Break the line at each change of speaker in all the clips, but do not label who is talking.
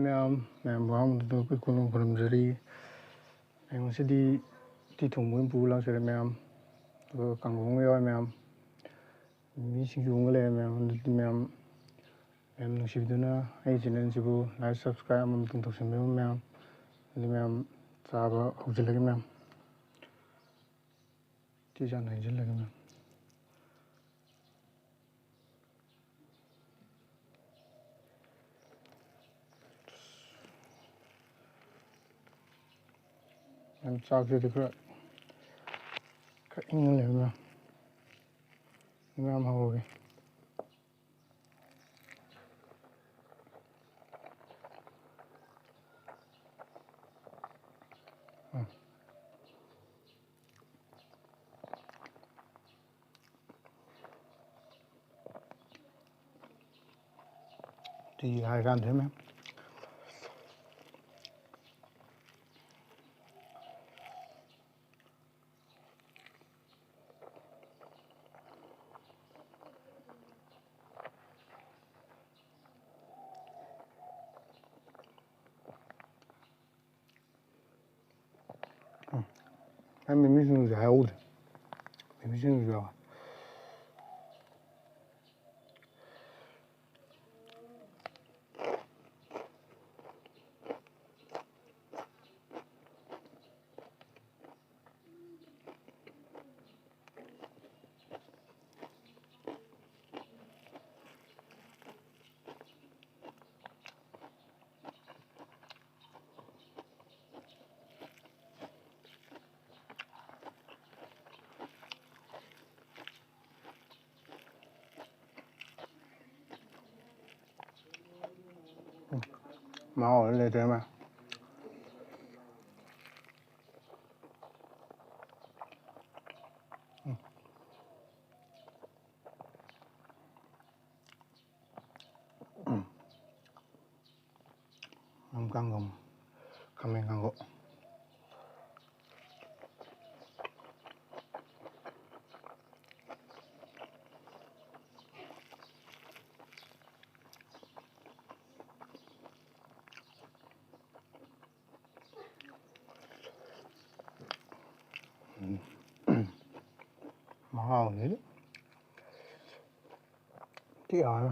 mෑm ꯋꯥꯍꯪꯗꯨꯗ ꯑꯩꯈꯣꯏ ꯈꯨꯔꯨꯝ ꯈꯨꯔꯨꯝꯖꯔꯤ ꯉꯁꯤꯗꯤ ꯎꯇꯤ ꯊꯣꯡꯕ ꯑꯣꯏꯅ ꯄꯨꯔ ꯂꯥꯛꯆꯔꯦ ꯃꯌꯥꯝ ꯑꯗꯨꯒ ꯀꯥꯡꯍꯧ ꯑꯃ ꯌꯥꯎꯔꯦ ꯃꯌꯥꯝ ꯃꯤꯃꯤ ꯁꯤꯡꯖꯨ ꯑꯃꯒ ꯂꯩꯔꯦ ꯃꯌꯥꯝ ꯑꯗꯨꯗꯤ ꯃꯌꯥꯝ ꯅꯨꯡꯁꯤꯕꯤꯗꯨꯅ ꯑꯩ ꯆꯦꯅꯦꯜꯁꯤꯕꯨ ꯂꯥꯏꯛ ꯁꯕꯁꯀ꯭ꯔꯥꯏꯕ ꯑꯃꯃꯝꯇꯪ ꯇꯧꯁꯟꯕꯤꯔꯝꯃꯨ ꯃꯌꯥꯝ ꯑꯗꯨ ꯃꯌꯥꯝ ꯆꯥꯕ ꯍꯧꯖꯤꯜꯂꯒꯦ ꯃꯌꯥꯝ ꯎꯇꯤ ꯆꯥꯅ ꯍꯩꯖꯤꯜꯂꯒꯦ ꯃꯌꯥꯝ ꯆꯥꯛꯁꯤꯗꯤ ꯈꯔ ꯏꯪꯉ ꯂꯩꯕ ꯃꯌꯥꯝ ꯍꯧꯔꯒꯦ ꯎꯇꯤ ꯍꯥꯏ ꯀꯥꯟꯗ ꯃꯌꯥꯝ ꯃꯤꯃꯤ ꯁꯤꯡꯖꯨꯁꯦ ꯍꯥꯏꯍꯧꯗ꯭ꯔꯦ ꯃꯤꯃꯤ ꯁꯤꯡꯖꯨꯁꯨ ꯌꯥꯎꯋꯦ ꯃꯍꯥꯎ ꯂꯩꯇ꯭ꯔꯦ ꯃꯌꯥꯝ ꯀꯥꯡꯒꯧ ꯈꯥꯃꯦꯟ ꯀꯥꯡꯒꯧ ꯃꯍꯥꯎꯁꯤꯗꯤ ꯊꯤ ꯍꯥꯎꯋꯦ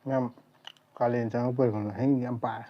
ꯌꯥꯝ ꯀꯥꯂꯦꯟ ꯆꯪꯉꯛꯄꯩꯔ ꯈꯪꯗꯦ ꯍꯩꯅꯤ ꯌꯥꯝ ꯄꯥꯔꯦ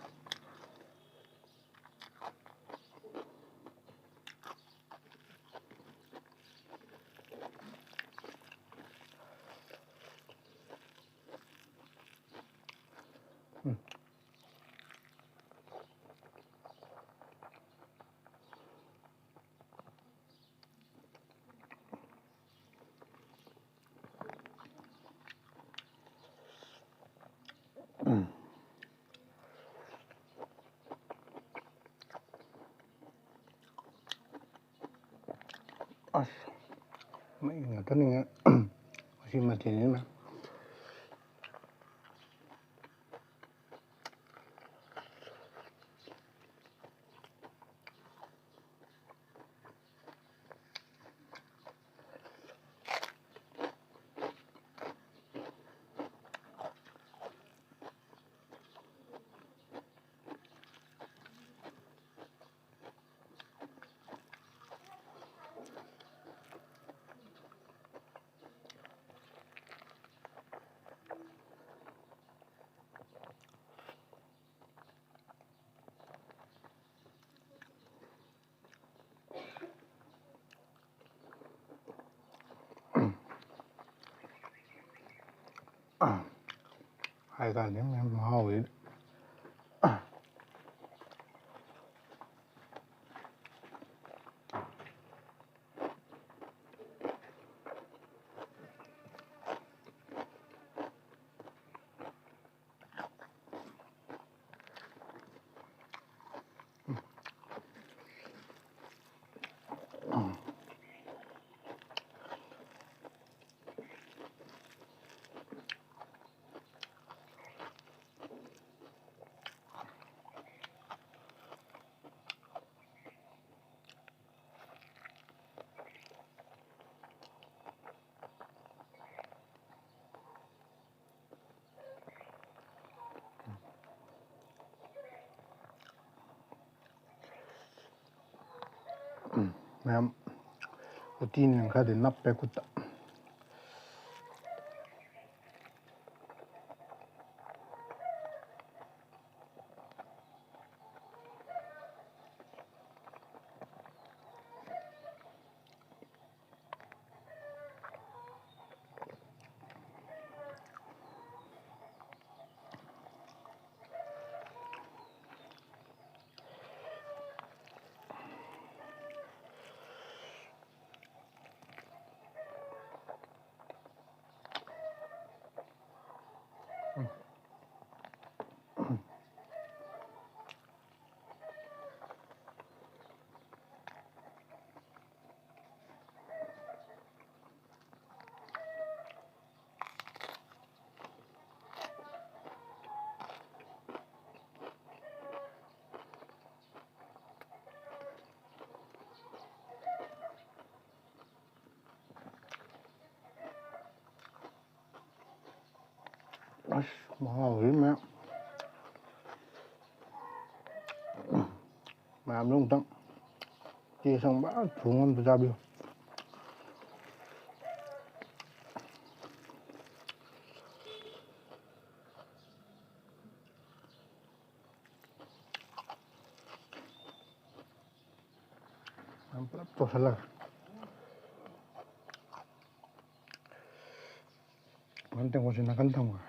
ꯑꯁ ꯃꯩ ꯉꯥꯛꯇꯅꯤꯉ ꯃꯁꯤ ꯃꯊꯦꯜꯁꯤꯅ ꯍꯥꯏꯀꯥꯟꯗ ꯌꯥꯝ ꯍꯥꯎꯋꯤ ꯃꯌꯥꯝ ꯎꯇꯤꯅꯤꯅ ꯈꯔꯗꯤ ꯅꯞꯄꯦ ꯈꯨꯠꯇ ꯑꯁ ꯃꯍꯥꯎꯁꯤ ꯃꯌꯥꯝꯁꯨ ꯑꯃꯨꯛꯇꯪ ꯇꯦꯁ ꯑꯃ ꯊꯣꯡꯉ ꯑꯝꯇ ꯆꯥꯕꯤꯌꯨ ꯄꯨꯂꯞ ꯇꯣꯠꯁꯤꯜꯂꯒ ꯇꯦꯡꯀꯣꯠꯁꯤ ꯅꯥꯀꯟ ꯊꯝꯈ꯭ꯔꯦ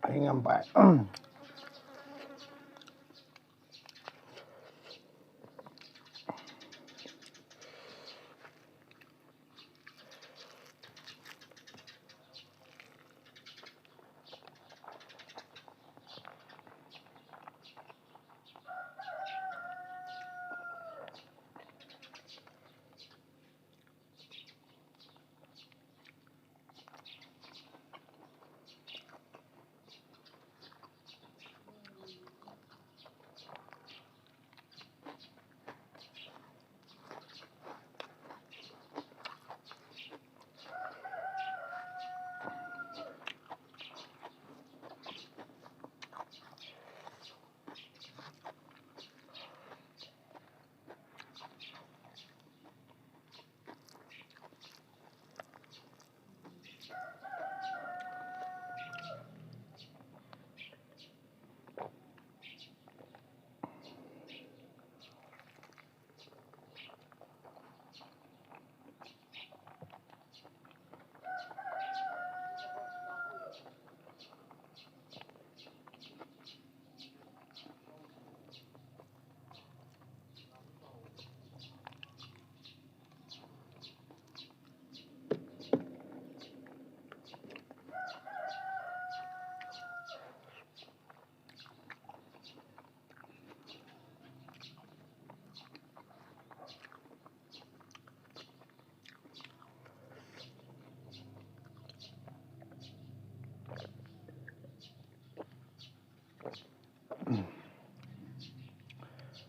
ꯑꯍꯤꯡ ꯌꯥꯝ ꯄꯥꯏ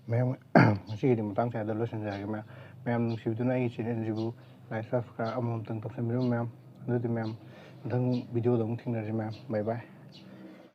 ꯃꯌꯥꯝ ꯉꯁꯤꯒꯤꯗꯤ ꯃꯇꯥꯡ ꯆꯥꯗ ꯂꯣꯏꯁꯤꯟꯖꯔꯒꯦ ꯃꯌꯥꯝ ꯅꯨꯡꯁꯤꯕꯗꯨꯅ ꯑꯩꯒꯤ ꯆꯦꯅꯦꯜꯁꯤꯕꯨ ꯂꯥꯏꯛ ꯁꯕꯁꯀ꯭ꯔꯥꯏꯕ ꯑꯃꯃꯝꯇꯪ ꯇꯧꯁꯟꯕꯤꯔꯝꯃꯨ ꯃꯌꯥꯝ ꯑꯗꯨꯗꯤ ꯃꯌꯥꯝ ꯃꯊꯪ ꯚꯤꯗꯤꯑꯣꯗ ꯑꯃꯨꯛ ꯊꯦꯡꯅꯔꯁꯤ ꯃꯌꯥꯝ ꯕꯥꯏ ꯕꯥꯏ